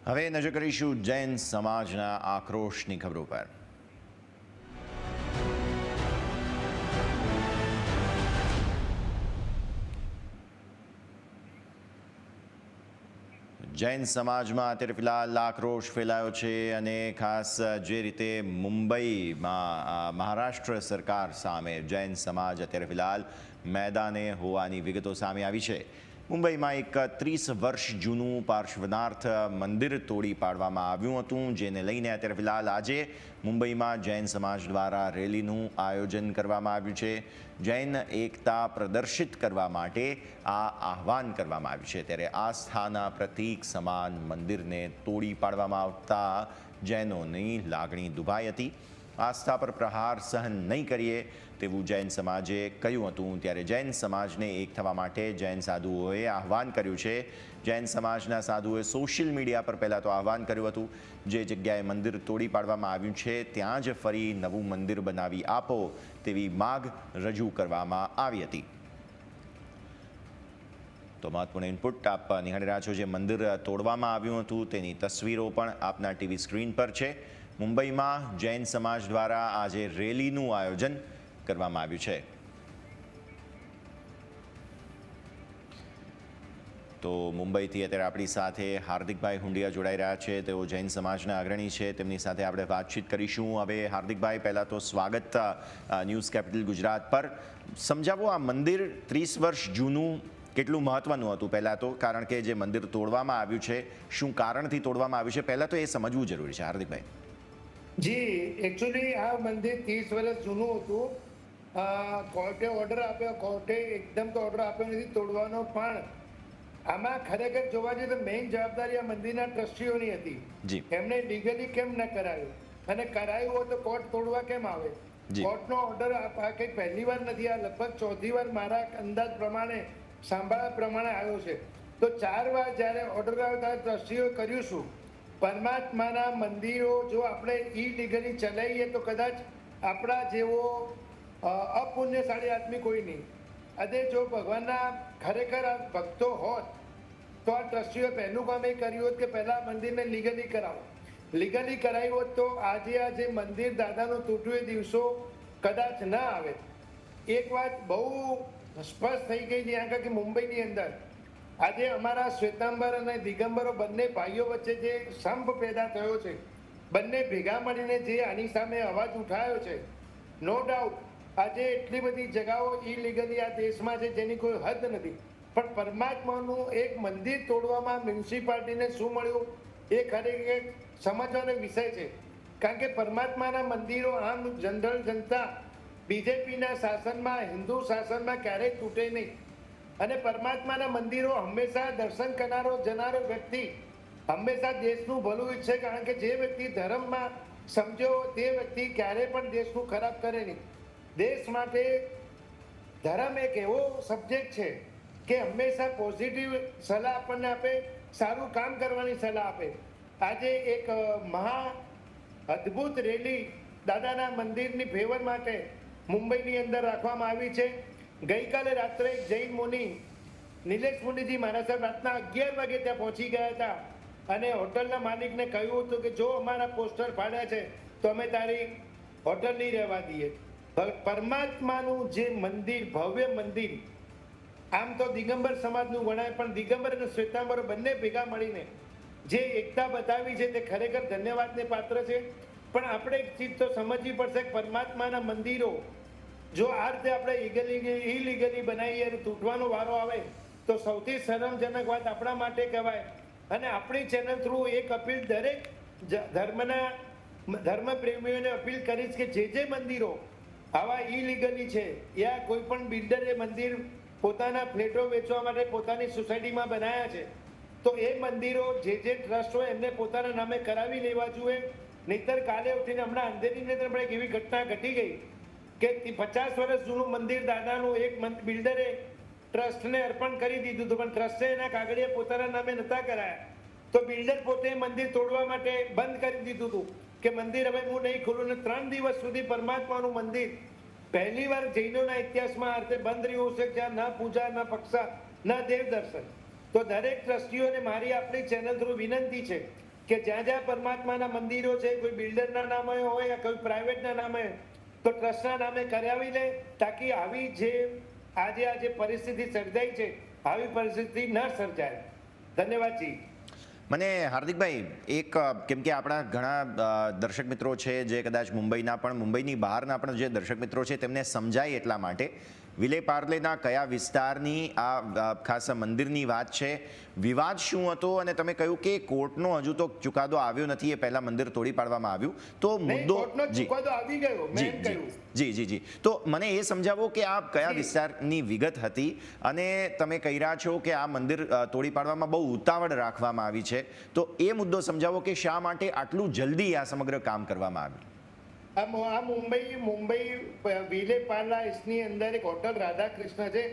હવે નજર કરીશું જૈન સમાજના આક્રોશની ખબરો પર। જૈન સમાજમાં અત્યારે ફિલહાલ આક્રોશ ફેલાયો છે અને ખાસ જે રીતે મુંબઈમાં મહારાષ્ટ્ર સરકાર સામે જૈન સમાજ અત્યારે ફિલહાલ મેદાને હોવાની વિગતો સામે આવી છે। મુંબઈમાં એક 30 વર્ષ જૂનું પાર્શ્વનાથ મંદિર તોડી પાડવામાં આવ્યું હતું, જેને લઈને અત્યારે ફિલહાલ આજે મુંબઈમાં જૈન સમાજ દ્વારા રેલીનું આયોજન કરવામાં આવ્યું છે। જૈન એકતા પ્રદર્શિત કરવા માટે આ આહવાન કરવામાં આવ્યું છે। ત્યારે આસ્થાના પ્રતીક સમાન મંદિરને તોડી પાડવામાં આવતા જૈનોની લાગણી દુભાઈ હતી। આસ્થા પર પ્રહાર સહન નહીં કરીએ તેવું જૈન સમાજે કહ્યું હતું। ત્યારે જૈન સમાજને એક થવા માટે જૈન સાધુઓએ આહવાન કર્યું છે। જૈન સમાજના સાધુઓએ સોશિયલ મીડિયા પર પહેલાં તો આહવાન કર્યું હતું, જે જગ્યાએ મંદિર તોડી પાડવામાં આવ્યું છે ત્યાં જ ફરી નવું મંદિર બનાવી આપો તેવી માગ રજૂ કરવામાં આવી હતી। તો મહત્વનું ઇનપુટ આપ નિહાળી રહ્યા છો। જે મંદિર તોડવામાં આવ્યું હતું તેની તસવીરો પણ આપના ટીવી સ્ક્રીન પર છે। મુંબઈમાં જૈન સમાજ દ્વારા આજે રેલીનું આયોજન કરવામાં આવ્યું છે। તો મુંબઈથી અત્યારે આપણી સાથે હાર્દિકભાઈ હુંડિયા જોડાઈ રહ્યા છે। તેઓ જૈન સમાજના અગ્રણી છે, તેમની સાથે આપણે વાતચીત કરીશું। હવે હાર્દિકભાઈ, પહેલાં તો સ્વાગત ન્યૂઝ કેપિટલ ગુજરાત પર। સમજાવો, આ મંદિર 30 વર્ષ જૂનું કેટલું મહત્વનું હતું પહેલાં તો, કારણ કે જે મંદિર તોડવામાં આવ્યું છે શું કારણથી તોડવામાં આવ્યું છે પહેલાં તો એ સમજવું જરૂરી છે। હાર્દિકભાઈ જી, એકચ્યુઅલી આ મંદિર 30 વર્ષ જૂનું હતું। કોર્ટે ઓર્ડર આપ્યો, કોર્ટે એકદમ તો ઓર્ડર આપ્યો નથી તોડવાનો, પણ આમાં ખરેખર જોવા જઈએ તો મેઇન જવાબદારી આ મંદિરના ટ્રસ્ટીઓની હતી। એમને લીગલી કેમ ન કરાયું, અને કરાયું હોય તો કોર્ટ તોડવા કેમ આવે? કોર્ટનો ઓર્ડર આ કંઈક પહેલી વાર નથી, આ લગભગ ચોથી વાર મારા અંદાજ પ્રમાણે સાંભળ્યા પ્રમાણે આવ્યો છે। તો 4 વાર જ્યારે ઓર્ડર આવ્યો ત્યારે ટ્રસ્ટીઓએ કર્યું શું? પરમાત્માના મંદિરો જો આપણે ઇલીગલી ચલાવીએ તો કદાચ આપણા જેવો અપુણ્યશાળી આદમી કોઈ નહીં। અને જો ભગવાનના ખરેખર આ ભક્તો હોત તો આ ટ્રસ્ટીઓએ પહેલું કામ એ કર્યું હોત કે પહેલાં મંદિરને લીગલી કરાવો। લીગલી કરાવી હોત તો આજે આ જે મંદિર દાદાનું તૂટ્યું એ દિવસો કદાચ ના આવે। એક વાત બહુ સ્પષ્ટ થઈ ગઈ છે અહીંયા કે મુંબઈની અંદર આજે અમારા શ્વેતાંબર અને દિગંબરો બંને ભાઈઓ વચ્ચે જે સંપ પેદા થયો છે, બંને ભેગા મળીને જે આની સામે અવાજ ઉઠાવ્યો છે, નો ડાઉટ આજે એટલી બધી જગાઓ ઇલીગલી આ દેશમાં છે જેની કોઈ હદ નથી। પણ પરમાત્માનું એક મંદિર તોડવામાં મ્યુનિસિપાલિટીને શું મળ્યું એ ખરેખર સમજવાનો વિષય છે। કારણ કે પરમાત્માના મંદિરો આમ જનરલ જનતા બીજેપીના શાસનમાં, હિન્દુ શાસનમાં ક્યારેય તૂટે નહીં। અને પરમાત્માના મંદિરો હંમેશા દર્શન કરનારો જનારો વ્યક્તિ હંમેશા દેશનું ભલું ઈચ્છે, કારણ કે જે વ્યક્તિ ધર્મમાં સમજ્યો તે વ્યક્તિ ક્યારેય પણ દેશનું ખરાબ કરે નહીં। દેશ માટે ધર્મ એક એવો સબ્જેક્ટ છે કે હંમેશા પોઝિટિવ સલાહ આપણને આપે, સારું કામ કરવાની સલાહ આપે। આજે એક મહા અદ્ભુત રેલી દાદાના મંદિરની ફેવર માટે મુંબઈની અંદર રાખવામાં આવી છે। ગઈકાલે રાત્રે એક જૈન મુનિ નિલેશ મુનિજી મારા સાહેબ રાતના 11 વાગે ત્યાં પહોંચી ગયા હતા અને હોટલના માલિકને કહ્યું હતું કે જો અમારા પોસ્ટર ફાડ્યા છે તો અમે તારી હોટલ નહીં રહેવા દઈએ। પરમાત્માનું જે મંદિર, ભવ્ય મંદિર, આમ તો દિગંબર સમાજનું ગણાય, પણ દિગંબર અને શ્વેતાંબરો બંને ભેગા મળીને જે એકતા બતાવી છે તે ખરેખર ધન્યવાદને પાત્ર છે। પણ આપણે એક ચીજ તો સમજવી પડશે કે પરમાત્માના મંદિરો જો આ રીતે આપણે ઇલીગલી બનાવીએ અને તૂટવાનો વારો આવે તો સૌથી શરમજનક વાત આપણા માટે કહેવાય। અને આપણી ચેનલ થ્રુ એક અપીલ દરેક ધર્મપ્રેમીઓને અપીલ કરીશ કે જે મંદિરો આવા ઇલીગલી છે યા કોઈ પણ બિલ્ડરે મંદિર પોતાના ફ્લેટો વેચવા માટે પોતાની સોસાયટીમાં બનાવ્યા છે તો એ મંદિરો જે ટ્રસ્ટ હોય એમને પોતાના નામે કરાવી લેવા જોઈએ। નહીતર કાલે ઉઠીને હમણાં અંધેરીની અંદર પણ એક એવી ઘટના ઘટી ગઈ કે 50 વર્ષ જૂનું મંદિર દાદાનું એક બિલ્ડરે ટ્રસ્ટને અર્પણ કરી દીધું હતું, પણ ટ્રસ્ટે એના કાગળિયા પોતાના નામે નહોતા કરાયા તો બિલ્ડર પોતે મંદિર તોડવા માટે બંધ કરી દીધું હતું કે મંદિર હવે હું નહીં ખોલું। ને 3 દિવસ સુધી પરમાત્માનું મંદિર પહેલી વાર જૈનોના ઇતિહાસમાં આ રીતે બંધ રહ્યું છે, જ્યાં ના પૂજા, ના પક્ષા, ના દેવ દર્શન। તો દરેક ટ્રસ્ટીઓને મારી આપણી ચેનલ થ્રુ વિનંતી છે કે જ્યાં જ્યાં પરમાત્માના મંદિરો છે, કોઈ બિલ્ડરના નામે હોય કોઈ પ્રાઇવેટના નામે, તો ટ્રસ્ટના નામે કરાવી લે, તાકી આવી જે આજે પરિસ્થિતિ સર્જાઈ છે આવી પરિસ્થિતિ ન સર્જાય. ધન્યવાદ જી. મને હાર્દિકભાઈ એક કેમ કે આપણા ઘણા દર્શક મિત્રો છે જે કદાચ મુંબઈના પણ મુંબઈની બહારના પણ જે દર્શક મિત્રો છે તેમને સમજાય એટલા માટે વિલે પાર્લેના કયા વિસ્તારની આ ખાસ મંદિરની વાત છે, વિવાદ શું હતો, અને તમે કહ્યું કે કોર્ટનો હજુ તો ચુકાદો આવ્યો નથી, એ પહેલા મંદિર તોડી પાડવામાં આવ્યું, તો મુદ્દો જી તો મને એ સમજાવો કે આ કયા વિસ્તારની વિગત હતી, અને તમે કહી રહ્યા છો કે આ મંદિર તોડી પાડવામાં બહુ ઉતાવળ રાખવામાં આવી છે, તો એ મુદ્દો સમજાવો કે શા માટે આટલું જલ્દી આ સમગ્ર કામ કરવામાં આવ્યું. આ મુંબઈ વિલે પાર્લાની અંદર એક હોટલ રાધાકૃષ્ણ છે.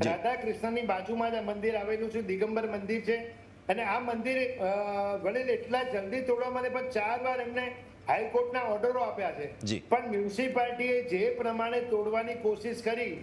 રાધાકૃષ્ણની બાજુમાં જ આ મંદિર આવેલું છે, દિગંબર મંદિર છે. અને આ મંદિર વડીલ એટલા જલ્દી તોડવામાં પણ 4 વાર એમને હાઈકોર્ટના ઓર્ડરો આપ્યા છે, પણ મ્યુનિસિપાલિટીએ જે પ્રમાણે તોડવાની કોશિશ કરી,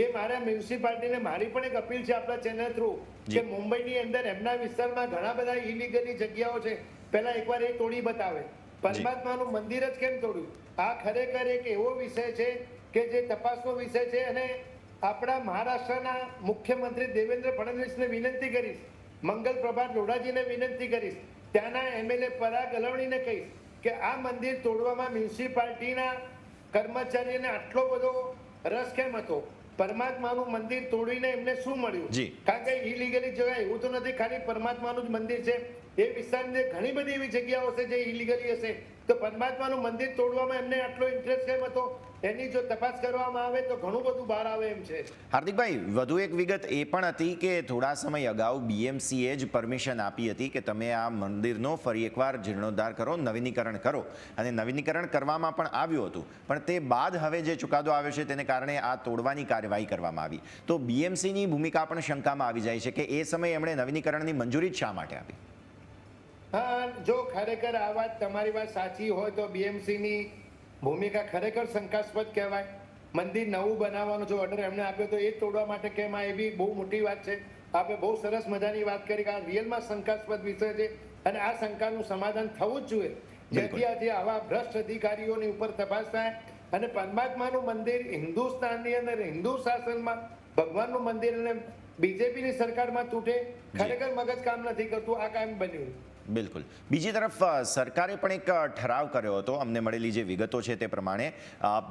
એ મારા મ્યુનિસિપાલિટીને મારી પણ એક અપીલ છે આપણા ચેનલ થ્રુ કે મુંબઈની અંદર એમના વિસ્તારમાં ઘણા બધા ઇલીગલી જગ્યાઓ છે, પહેલા એકવાર એ તોડી બતાવે. પરમાત્માનું મંદિર જ કેમ તોડ્યું? આ ખરેખર એક એવો વિષય છે કે જે તપાસનો વિષય છે. અને આપણા મહારાષ્ટ્રના મુખ્યમંત્રી દેવેન્દ્ર ફડણવીસને વિનંતી કરીશ, મંગલ પ્રભાત લોઢાજીને વિનંતી કરીશ, ત્યાંના MLA પરાગ અલવણીને કહીશ કે આ મંદિર તોડવામાં મ્યુનિસિપાલિટીના કર્મચારીને આટલો બધો રસ કેમ હતો? પરમાત્માનું મંદિર તોડીને એમને શું મળ્યું? કારણ કે ઇલીગલી જગ્યા એવું તો નથી ખાલી પરમાત્માનું જ મંદિર છે, એ વિસ્તારની ઘણી બધી એવી જગ્યાઓ છે જે ઇલીગલી હશે, તો પરમાત્માનું મંદિર તોડવામાં એમને આટલો ઇન્ટરેસ્ટ કેમ હતો? એની જો તપાસ કરવામાં આવે તો ઘણું બધું બહાર આવે એમ છે. હાર્દિકભાઈ, વધુ એક વિગત એ પણ હતી કે થોડા સમય અગાઉ BMCએ જ પરમિશન આપી હતી કે તમે આ મંદિરનો ફરી એકવાર જીર્ણોદ્ધાર કરો, નવીનીકરણ કરો, અને નવીનીકરણ કરવામાં પણ આવ્યું હતું, પણ તે બાદ હવે જે ચુકાદો આવ્યો છે તેને કારણે આ તોડવાની કાર્યવાહી કરવામાં આવી, તો BMCની ભૂમિકા પણ શંકામાં આવી જાય છે કે એ સમયે એમણે નવીનીકરણની મંજૂરી જ શા માટે આપી? હા, જો ખરેખર આ વાત તમારી વાત સાચી હોય તો BMCની ભૂમિકા ખરેખર શંકાસ્પદ કહેવાય. મંદિર નવું બનાવવાનો જો ઓર્ડર એમને આપ્યો તો એ તોડવા માટે કેમ? એ બી બહુ મોટી વાત છે. આપણે બહુ સરસ મજાની વાત કરી કે આ રિયલમાં શંકાસ્પદ વિષય છે, અને આ શંકાનું સમાધાન થવું જ જોઈએ, જેથી આજે આવા ભ્રષ્ટ અધિકારીઓની ઉપર તપાસ થાય. અને પરમાત્માનું મંદિર હિન્દુસ્તાનની અંદર હિન્દુ શાસનમાં ભગવાનનું મંદિર અને BJPની સરકારમાં તૂટે, ખરેખર મગજ કામ નથી કરતું. આ કામ બન્યું. બિલકુલ. બીજી તરફ સરકારે પણ એક ઠરાવ કર્યો હતો, અમને મળેલી જે વિગતો છે તે પ્રમાણે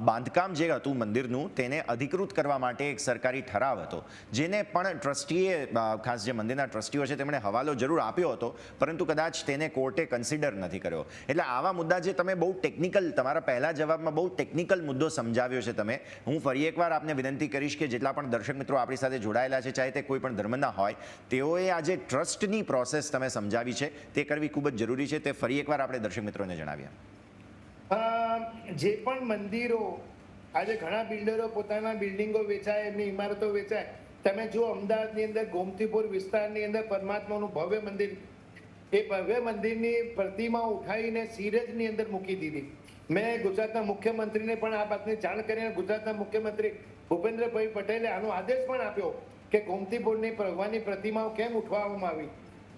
બાંધકામ જે હતું મંદિરનું તેને અધિકૃત કરવા માટે એક સરકારી ઠરાવ હતો, જેને પણ ટ્રસ્ટીએ, ખાસ જે મંદિરના ટ્રસ્ટીઓ છે તેમણે હવાલો જરૂર આપ્યો હતો, પરંતુ કદાચ તેને કોર્ટે કન્સિડર નથી કર્યો. એટલે આવા મુદ્દા જે તમે બહુ ટેકનિકલ, તમારા પહેલા જવાબમાં બહુ ટેકનિકલ મુદ્દો સમજાવ્યો છે તમે, હું ફરી એકવાર આપને વિનંતી કરીશ કે જેટલા પણ દર્શક મિત્રો આપણી સાથે જોડાયેલા છે, ચાહે તે કોઈ પણ ધર્મના હોય, તેઓએ આજે ટ્રસ્ટની પ્રોસેસ તમે સમજાવી છે તે કરવી ખૂબ જ જરૂરી છે, તે ફરી એકવાર આપણે દર્શક મિત્રોને જણાવ્યા. જે પણ મંદિરો આજે ઘણા બિલ્ડરો પોતાના બિલ્ડિંગો વેચાય, એમની ઇમારતો વેચાય. તમે જો અમદાવાદની અંદર ગોમતીપુર વિસ્તારની અંદર પરમાત્માનું ભવ્ય મંદિર, એ ભવ્ય મંદિરની પ્રતિમા ઉઠાવીને સિરજની અંદર મૂકી દીધી. મેં ગુજરાતના મુખ્યમંત્રીને પણ આ વાતની જાણ કરીને ગુજરાતના મુખ્યમંત્રી ભૂપેન્દ્રભાઈ પટેલે આનો આદેશ પણ આપ્યો કે ગોમતીપુરની ભગવાનની પ્રતિમાઓ કેમ ઉઠાવવામાં આવી.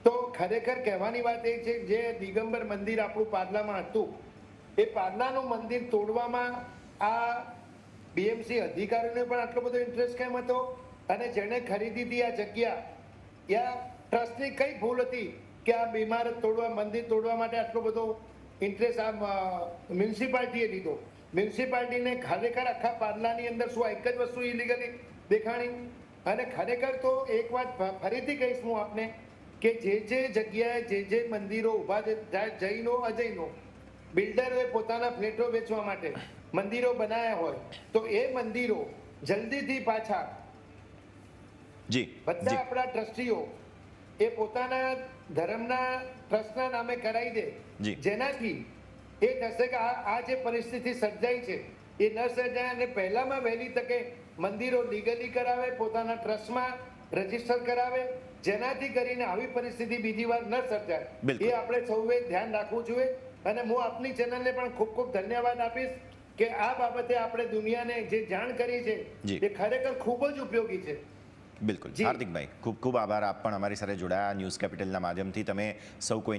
તો ખરેખર કહેવાની વાત એ છે, જે દિગંબર મંદિર આપણું પાર્લામાં હતું, એ પાર્લાનું મંદિર તોડવામાં આ BMC અધિકારીઓને પણ આટલો બધો ઇન્ટરેસ્ટ કેમ હતો? અને જેણે ખરીદી હતી આ જગ્યા, યા ટ્રસ્ટની કઈ ભૂલ હતી કે આ ઇમારત તોડવા, મંદિર તોડવા માટે આટલો બધો ઇન્ટરેસ્ટ આ મ્યુનિસિપાલિટીએ લીધો? મ્યુનિસિપાલિટીને ખરેખર આખા પાર્લાની અંદર શું એક જ વસ્તુ ઇલીગલી દેખાણી? અને ખરેખર તો એક વાત ફરીથી કહીશ હું આપને કે જે જગ્યાએ જે મંદિરો ઉભા છે, જૈનો અજૈનો બિલ્ડરોએ પોતાના ફ્લેટો વેચવા માટે મંદિરો બનાવ્યા હોય, તો એ મંદિરો જલ્દીથી પાછા બધા આપણા ટ્રસ્ટીઓ એ પોતાના ધર્મના ટ્રસ્ટના નામે કરાવી દે, જેનાથી એ થશે કે આ જે પરિસ્થિતિ સર્જાઈ છે એ ન સર્જાય. અને પહેલામાં વહેલી તકે મંદિરો લીગલી કરાવે, પોતાના ટ્રસ્ટમાં રજીસ્ટર કરાવે, જેનાથી કરીને આવી પરિસ્થિતિ બીજી વાર ન સર્જાય. એ આપણે સૌએ ધ્યાન રાખવું જોઈએ. અને હું આપની ચેનલને પણ ખૂબ ખૂબ ધન્યવાદ આપીશ કે આ બાબતે આપણે દુનિયાને જે જાણ કરી છે એ ખરેખર ખૂબ જ ઉપયોગી છે. બિલકુલ હાર્દિકભાઈ, ખૂબ ખૂબ આભાર. આપ પણ અમારી સાથે જોડાયા ન્યૂઝ કેપિટલના માધ્યમથી. તમે સૌ કોઈ